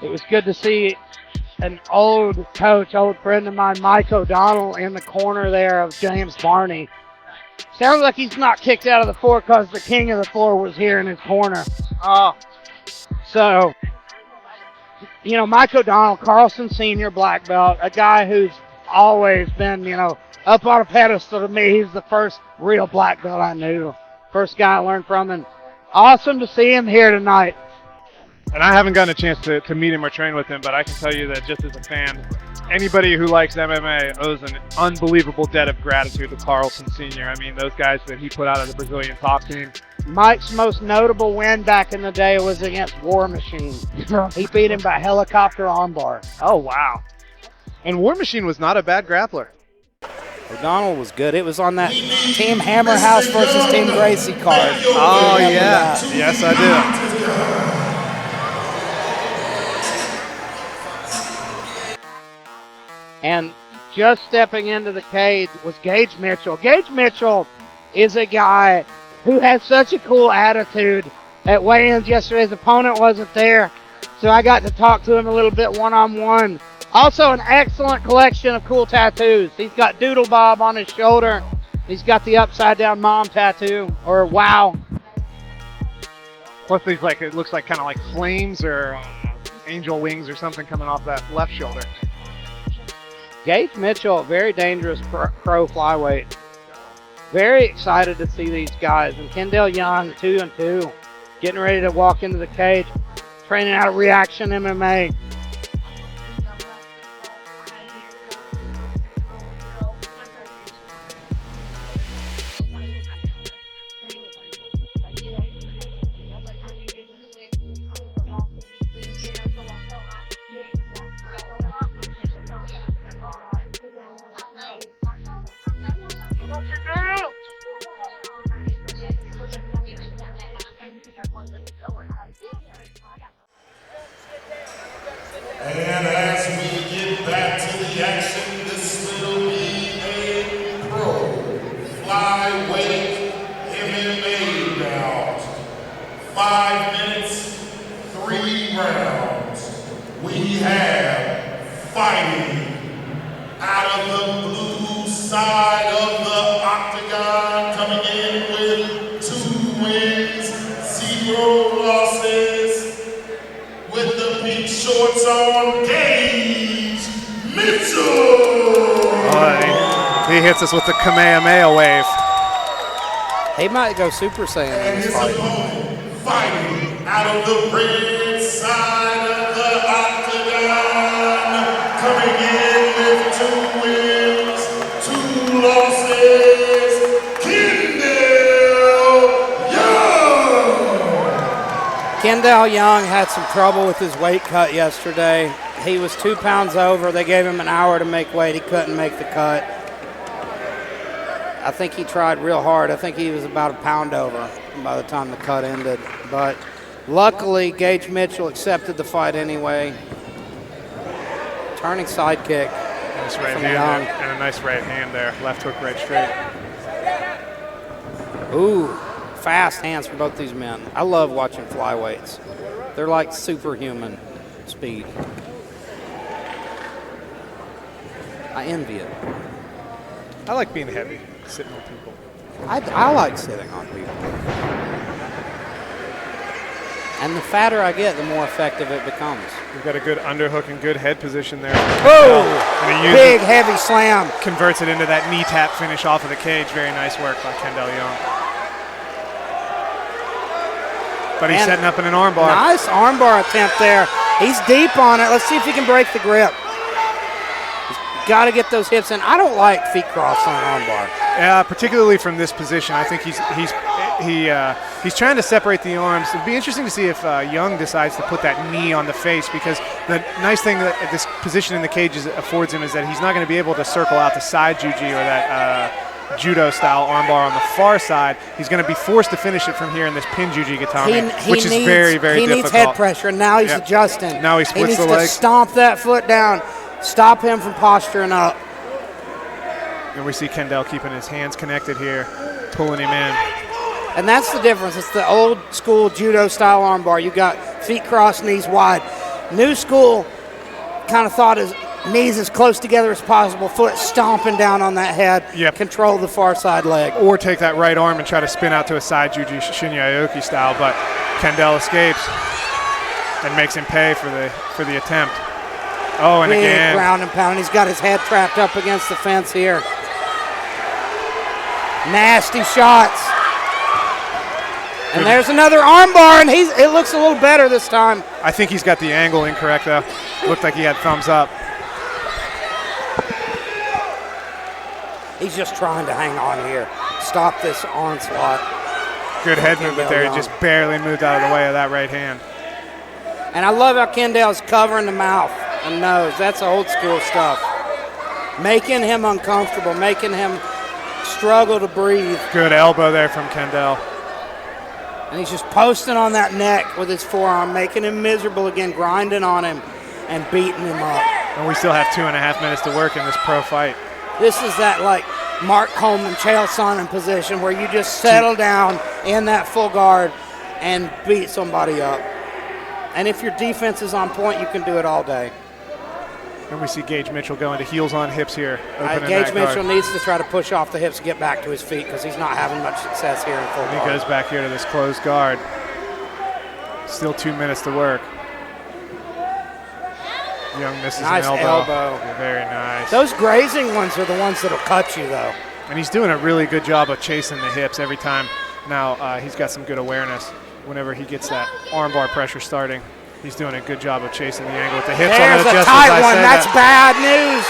It was good to see an old coach, old friend of mine, Mike O'Donnell, in the corner there of James Barney. Sounds like he's not kicked out of the floor because the king of the floor was here in his corner. So, you know, Mike O'Donnell, Carlson Sr. black belt, a guy who's always been, you know, up on a pedestal to me. He's the first real black belt I knew, first guy I learned from, and awesome to see him here tonight. And I haven't gotten a chance to meet him or train with him, but I can tell you that just as a fan, anybody who likes MMA owes an unbelievable debt of gratitude to Carlson Sr. I mean, those guys that he put out of the Brazilian top team. Mike's most notable win back in the day was against War Machine. He beat him by helicopter armbar. Oh, wow. And War Machine was not a bad grappler. O'Donnell was good. It was on that Team Hammerhouse versus Team Gracie card. Oh, yeah. That. Yes, I do. And just stepping into the cage was Gage Mitchell. Gage Mitchell is a guy who has such a cool attitude. At weigh-ins yesterday, his opponent wasn't there, so I got to talk to him a little bit one-on-one. Also an excellent collection of cool tattoos. He's got Doodle Bob on his shoulder. He's got the upside-down mom tattoo, or wow. Plus, these it looks like kind of like flames or angel wings or something coming off that left shoulder. Gage Mitchell, very dangerous pro flyweight. Very excited to see these guys. And Kendale Young, 2-2, getting ready to walk into the cage, training out of Reaction MMA. And as we get back to the action, this will be a pro flyweight MMA bout. 5 minutes, 3 rounds. We have fighting out of the blue side of the octagon, coming in with 2 wins, 0 losses. With the pink shorts on, Gage Mitchell! He hits us with the Kamehameha wave. He might go Super Saiyan. And his opponent fighting out of the red side of the octagon, coming in with 2 wins, 2 losses, Kendale Young! Kendale Young had some trouble with his weight cut yesterday. He was 2 pounds over. They gave him an hour to make weight. He couldn't make the cut. I think he tried real hard. I think he was about a pound over by the time the cut ended. But luckily, Gage Mitchell accepted the fight anyway. Turning sidekick. Nice right hand there, and a nice right hand there. Left hook right straight. Ooh, fast hands for both these men. I love watching flyweights. They're like superhuman speed. I envy it. I like being heavy, sitting on people. I like sitting on people. And the fatter I get, the more effective it becomes. We've got a good underhook and good head position there. Oh, big heavy slam. Converts it into that knee tap finish off of the cage. Very nice work by Kendale Young. But he's setting up in an armbar. Nice armbar attempt there. He's deep on it. Let's see if he can break the grip. Got to get those hips in. I don't like feet crossed on an armbar. Particularly from this position. I think he's trying to separate the arms. It'd be interesting to see if Young decides to put that knee on the face, because the nice thing that this position in the cage affords him is that he's not going to be able to circle out the side juji or that judo-style armbar on the far side. He's going to be forced to finish it from here in this pin jujigatame, which is very, very difficult. He needs head pressure, and now he's adjusting. Now he splits the leg. He needs to stomp that foot down, stop him from posturing up. And we see Kendale keeping his hands connected here, pulling him in. And that's the difference. It's the old school judo-style armbar. You got feet crossed, knees wide. New school kind of thought his knees as close together as possible, foot stomping down on that head, Yep. control the far side leg. Or take that right arm and try to spin out to a side juji Shinya-Aoki style, but Kendale escapes and makes him pay for the attempt. Oh, and Big again. ground and pound. He's got his head trapped up against the fence here. Nasty shots. And there's another armbar, and it looks a little better this time. I think he's got the angle incorrect, though. Looked like he had thumbs up. He's just trying to hang on here. Stop this onslaught. Good head movement there. He just barely moved out of the way of that right hand. And I love how Kendale's covering the mouth and nose. That's old school stuff. Making him uncomfortable, making him struggle to breathe. Good elbow there from Kendale. And he's just posting on that neck with his forearm, making him miserable again, grinding on him and beating him up. And we still have 2.5 minutes to work in this pro fight. This is that like Mark Coleman, Chael Sonnen position where you just settle down in that full guard and beat somebody up. And if your defense is on point, you can do it all day. And we see Gage Mitchell going to heels on hips here. Gage Mitchell needs to try to push off the hips and get back to his feet because he's not having much success here in full guard. He goes back here to this closed guard. Still 2 minutes to work. Young misses nice an elbow. Yeah, very nice. Those grazing ones are the ones that'll cut you, though. And he's doing a really good job of chasing the hips every time. Now he's got some good awareness whenever he gets that armbar pressure starting. He's doing a good job of chasing the angle with the hips. There's a tight one. That's bad news.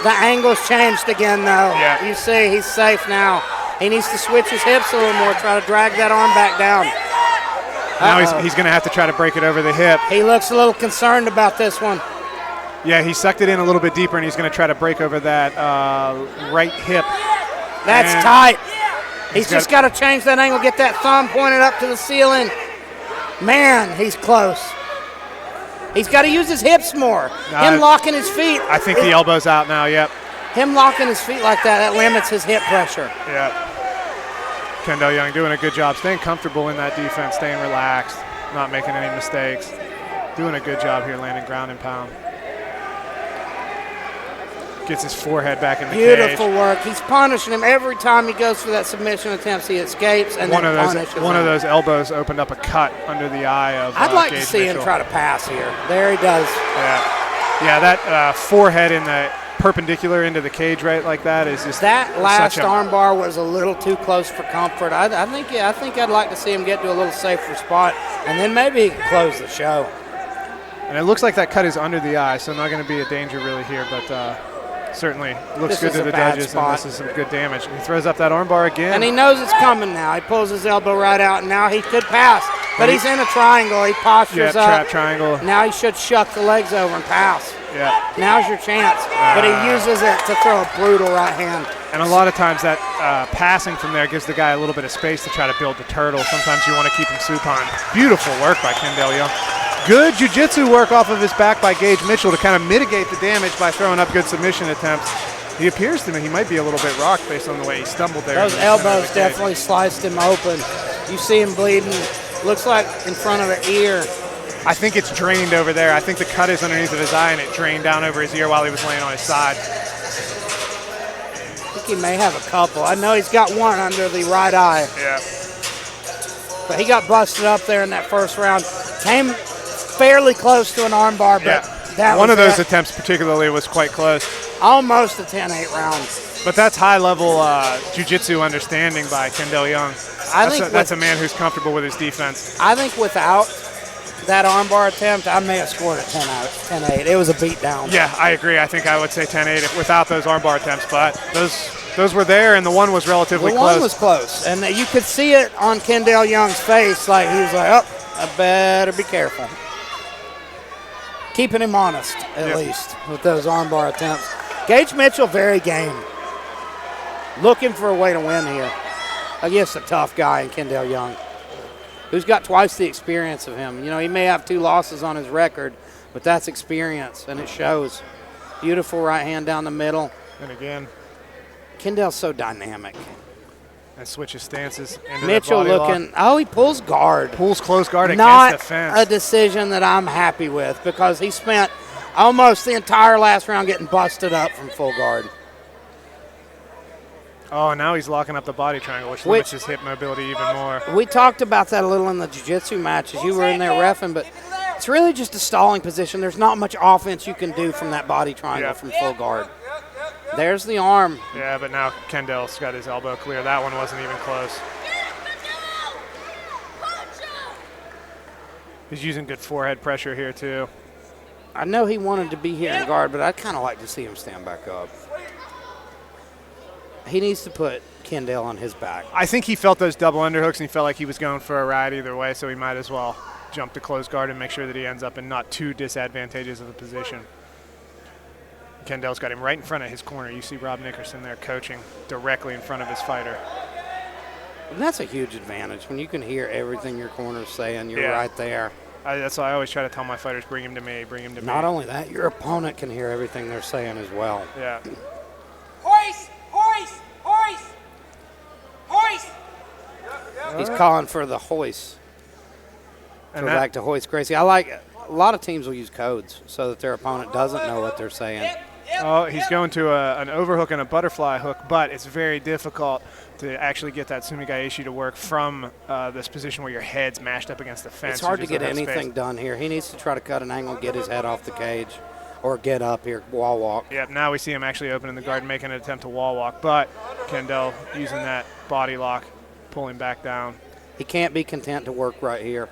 The angle's changed again, though. Yeah. You see, he's safe now. He needs to switch his hips a little more, try to drag that arm back down. Now he's going to have to try to break it over the hip. He looks a little concerned about this one. Yeah, he sucked it in a little bit deeper, and he's going to try to break over that right hip. That's and tight. He's just got to change that angle, get that thumb pointed up to the ceiling. Man, he's close. He's got to use his hips more. Him locking his feet. I think the elbow's out now, yep. Him locking his feet like that limits his hip pressure. Yep. Kendale Young doing a good job, staying comfortable in that defense, staying relaxed, not making any mistakes. Doing a good job here, landing ground and pound. Gets his forehead back in the cage. Beautiful work. He's punishing him every time he goes for that submission attempt. He escapes and then punishes him. One of those elbows opened up a cut under the eye of I'd like Gage to see Mitchell. him try to pass here. There he does. Yeah, that forehead in the perpendicular into the cage right like that is just that last armbar was a little too close for comfort. I think I'd like to see him get to a little safer spot, and then maybe he can close the show. And it looks like that cut is under the eye, so not going to be a danger really here, but certainly looks good to the judges, and this is some good damage. And he throws up that armbar again. And he knows it's coming now. He pulls his elbow right out, and now he could pass. But he's in a triangle. He postures up. Trap triangle. Now he should shuck the legs over and pass. Yeah. Now's your chance. But he uses it to throw a brutal right hand. And a lot of times that passing from there gives the guy a little bit of space to try to build the turtle. Sometimes you want to keep him supine. Beautiful work by Kendale Young. Good jiu-jitsu work off of his back by Gage Mitchell to kind of mitigate the damage by throwing up good submission attempts. He appears to me he might be a little bit rocked based on the way he stumbled there. Those elbows definitely sliced him open. You see him bleeding. Looks like in front of the ear. I think it's drained over there. I think the cut is underneath of his eye, and it drained down over his ear while he was laying on his side. I think he may have a couple. I know he's got one under the right eye. Yeah. But he got busted up there in that first round. Came fairly close to an armbar, but that one of those attempts particularly was quite close. Almost a 10-8 round. But that's high-level jiu-jitsu understanding by Kendale Young. That's a man who's comfortable with his defense. I think without that armbar attempt, I may have scored a 10-8. It was a beatdown. Yeah, I agree. I think I would say 10-8 without those armbar attempts, but those were there, and the one was relatively close. The one was close, and you could see it on Kendale Young's face, like he was like, oh, I better be careful. Keeping him honest, at least, with those armbar attempts. Gage Mitchell, very game. Looking for a way to win here against a tough guy in Kendale Young, who's got twice the experience of him. You know, he may have 2 losses on his record, but that's experience, and it shows. Beautiful right hand down the middle. And again. Kendale's so dynamic. And switches stances into Mitchell that body looking. lock. Oh, he pulls guard. Pulls close guard Not against the fence. a decision that I'm happy with because he spent almost the entire last round getting busted up from full guard. Oh, and now he's locking up the body triangle, which limits his hip mobility even more. We talked about that a little in the jiu-jitsu matches. You were in there reffing, but it's really just a stalling position. There's not much offense you can do from that body triangle from full guard. There's the arm. Yeah, but now Kendale's got his elbow clear. That one wasn't even close. He's using good forehead pressure here, too. I know he wanted to be here in guard, but I'd kind of like to see him stand back up. He needs to put Kendale on his back. I think he felt those double underhooks, and he felt like he was going for a ride either way, so he might as well jump to close guard and make sure that he ends up in not too disadvantageous of a position. Kendale's got him right in front of his corner. You see Rob Nickerson there coaching directly in front of his fighter. And that's a huge advantage when you can hear everything your corner's saying. You're right there. That's why I always try to tell my fighters, bring him to me, bring him to me. Not only that, your opponent can hear everything they're saying as well. Yeah. Hoist! Hoist! Hoist! Hoist! He's calling for the hoist. And Back to hoist Gracie. I like a lot of teams will use codes so that their opponent doesn't know what they're saying. Oh, he's going to an overhook and a butterfly hook, but it's very difficult to actually get that Sumigaishi to work from this position where your head's mashed up against the fence. It's hard to get anything done here. He needs to try to cut an angle, get his head off the cage, or get up here, wall walk. Yep, now we see him actually opening the guard and making an attempt to wall walk, but Kendale using that body lock, pulling back down. He can't be content to work right here.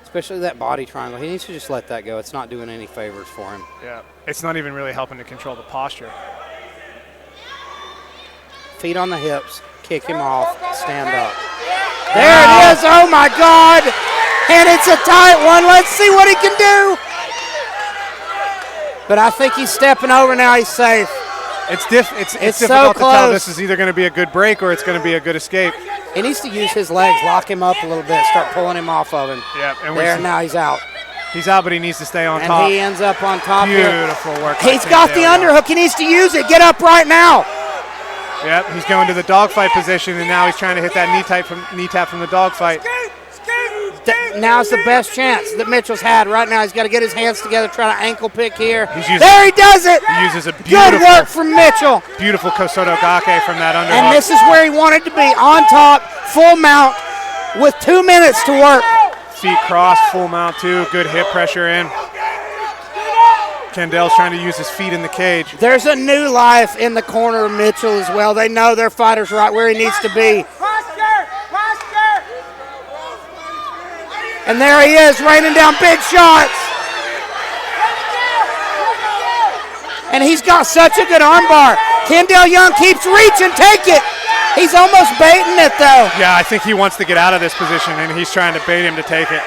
Especially that body triangle. He needs to just let that go. It's not doing any favors for him. Yeah, it's not even really helping to control the posture. Feet on the hips, kick him off, stand up. There it is, oh my God! And it's a tight one, let's see what he can do! But I think he's stepping over now, he's safe. It's so difficult to tell close. this is either going to be a good break or it's going to be a good escape. He needs to use his legs, lock him up a little bit, start pulling him off of him. Yeah, and there, now he's out. He's out, but he needs to stay on and top. And he ends up on top. Beautiful work. He's got the underhook. He needs to use it. Get up right now. Yep, he's going to the dogfight position, and now he's trying to hit that knee tap from the dogfight. Now's the best chance that Mitchell's had right now. He's got to get his hands together, try to ankle pick here. There he does it. He uses a beautiful, good work from Mitchell. Beautiful Kosoto Gake from that underhook. And this is where he wanted to be, on top, full mount, with 2 minutes to work. Feet crossed, full mount too, good hip pressure in. Kendale's trying to use his feet in the cage. There's a new life in the corner of Mitchell as well. They know their fighter's right where he needs to be. And there he is, raining down big shots. And he's got such a good armbar. Kendale Young keeps reaching, take it. He's almost baiting it though. Yeah, I think he wants to get out of this position and he's trying to bait him to take it.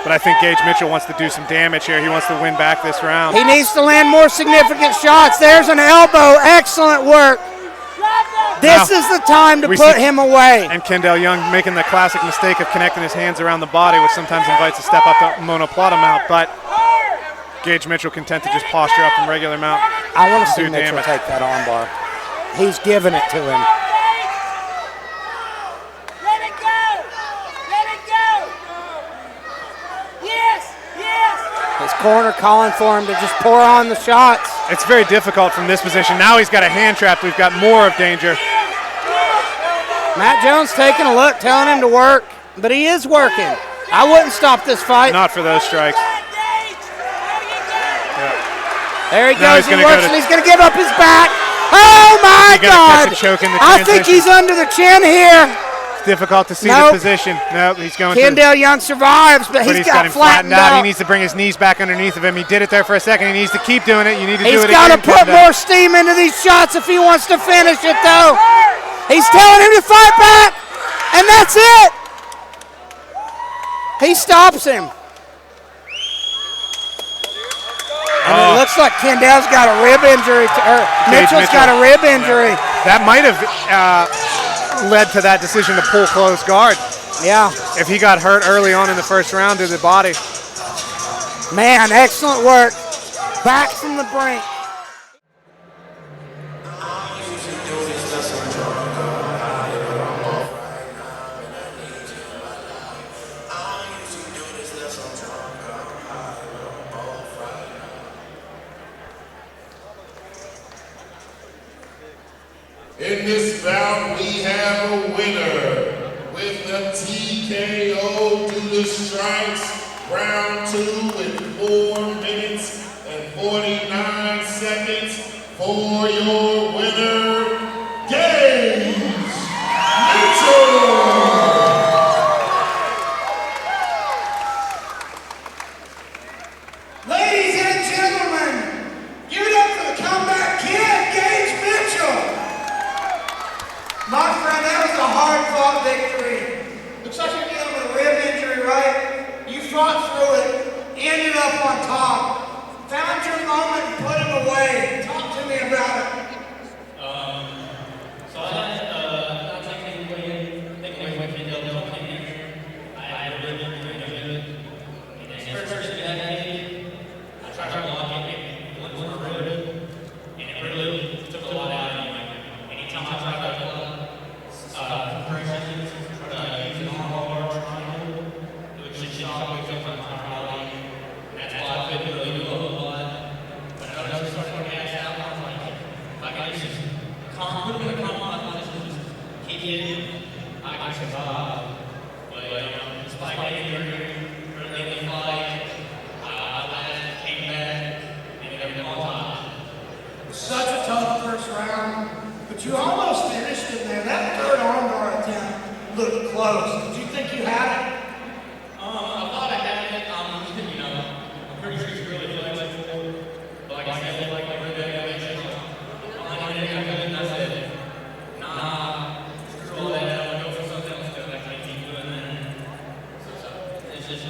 But I think Gage Mitchell wants to do some damage here. He wants to win back this round. He needs to land more significant shots. There's an elbow, excellent work. This is the time to put him away. And Kendale Young making the classic mistake of connecting his hands around the body, which sometimes invites a step up to monoplata mount, but Gage Mitchell content to just posture up from regular mount. I want to see Mitchell take that armbar. He's giving it to him. Let it go! Let it go! Yes! Yes! His corner calling for him to just pour on the shots. It's very difficult from this position. Now he's got a hand trap. We've got more of danger. Matt Jones taking a look, telling him to work, but he is working. I wouldn't stop this fight. Not for those strikes. There he goes. He works, and he's going to give up his back. Oh, my God. I think he's under the chin here. It's difficult to see the position. Nope, he's going Kendale Young survives, but he's got flattened out. He needs to bring his knees back underneath of him. He did it there for a second. He needs to keep doing it. You need to do it again. He's got to put more steam into these shots if he wants to finish it, though. He's telling him to fight back, and that's it. He stops him. And it looks like Kendale's got a rib injury, Mitchell's got a rib injury. That might have led to that decision to pull close guard. Yeah. If he got hurt early on in the first round to the body. Man, excellent work. Back from the brink. In this bout, we have a winner with a TKO due to strikes, round 2 with 4 minutes and 49 seconds. For your winner, Gage Mitchell. Ladies and gentlemen, give it up for the comeback kid, Gage Mitchell. My friend, that was a hard-fought victory. Looks like you're dealing with a rib injury, right? You fought through it, ended up on top, found your moment and put him away. Talk to me about it. So not taking away from Kendale, I had a really good. And first thing I did, I tried to lock it, went for a rib, and it really took a lot out of me. Anytime I tried to compressions, try to use an arm bar, triangle, it would just shock me from my body. That's why I couldn't really do a whole lot. But I started to gas out, I was like, if I can just put him in a compromise, just keep it, I can survive. But despite getting injured, early in the fight, I lasted, came back, and everything on time. Such a tough first round, but you almost finished in there. That third armbar attempt looked close. Did you think you had it? I thought I had it. I'm pretty sure it's really flexible. But like I said, like every day, I said, nah, screw all that. I'm gonna go for something else because I can't keep doing that. So it's just.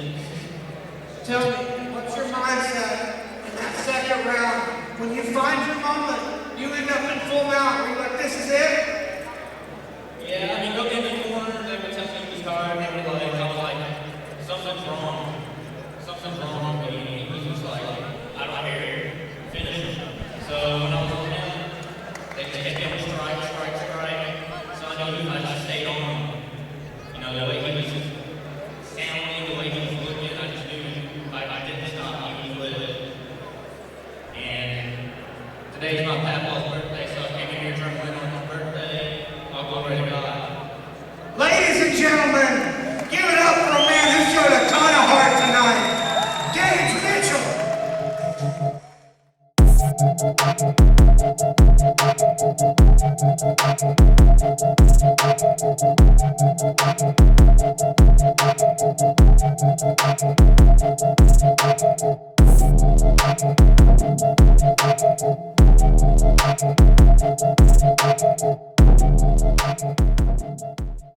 Tell me, what's your mindset in that second round? When you find your moment, you end up in full mount. Are you like, this is it? Yeah, I mean, go get in the corner. They would tell me he was tired. They were like, I was like, something's wrong. Something's wrong. But he was like, I don't hear you. Finish. So when I was on him, they hit me on strike. So I knew I just stayed on him. The way he was sounding, the way he was looking, I just knew I didn't stop. He was with it. And today's my Papa's birthday, so I came in here trying to win on his birthday. I'll go ready to God. Ladies and gentlemen, give it up for a man who showed a ton of heart tonight. Gage Mitchell.